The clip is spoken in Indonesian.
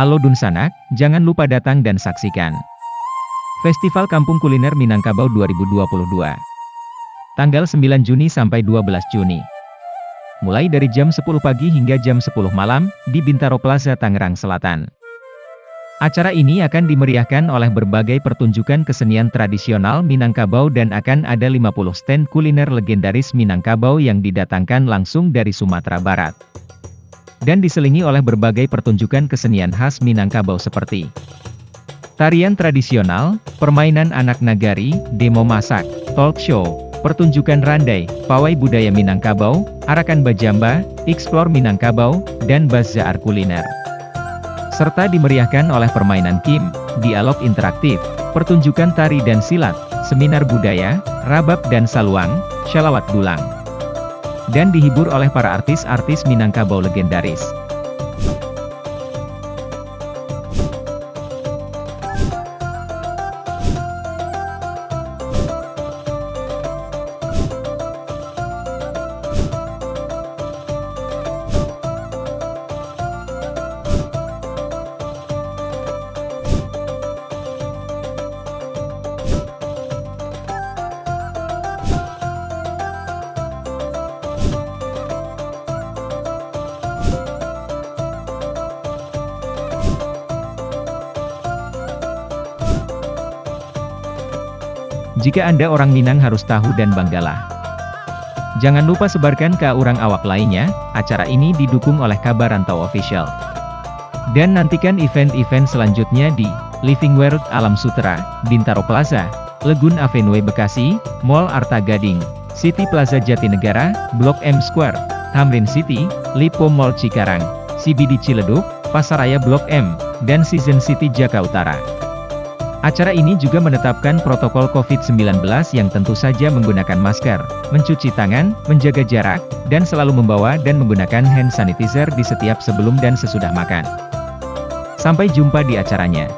Halo Dunsanak, jangan lupa datang dan saksikan Festival Kampung Kuliner Minangkabau 2022. Tanggal 9 Juni sampai 12 Juni. Mulai dari jam 10 pagi hingga jam 10 malam, di Bintaro Plaza Tangerang Selatan. Acara ini akan dimeriahkan oleh berbagai pertunjukan kesenian tradisional Minangkabau dan akan ada 50 stand kuliner legendaris Minangkabau yang didatangkan langsung dari Sumatera Barat. Dan diselingi oleh berbagai pertunjukan kesenian khas Minangkabau seperti tarian tradisional, permainan anak nagari, demo masak, talk show, pertunjukan randai, pawai budaya Minangkabau, arakan bajamba, explore Minangkabau, dan bazar kuliner. Serta dimeriahkan oleh permainan kim, dialog interaktif, pertunjukan tari dan silat, seminar budaya, rabab dan saluang, syalawat dulang. Dan dihibur oleh para artis-artis Minangkabau legendaris. Jika Anda orang Minang harus tahu dan banggalah. Jangan lupa sebarkan ke orang awak lainnya, acara ini didukung oleh Kabar Rantau Official. Dan nantikan event-event selanjutnya di Living World Alam Sutera, Bintaro Plaza, Legun Avenue Bekasi, Mall Arta Gading, City Plaza Jatinegara, Blok M Square, Tamrin City, Lipo Mall Cikarang, CBD Ciledug, Pasaraya Blok M, dan Season City Jakarta Utara. Acara ini juga menetapkan protokol COVID-19 yang tentu saja menggunakan masker, mencuci tangan, menjaga jarak, dan selalu membawa dan menggunakan hand sanitizer di setiap sebelum dan sesudah makan. Sampai jumpa di acaranya.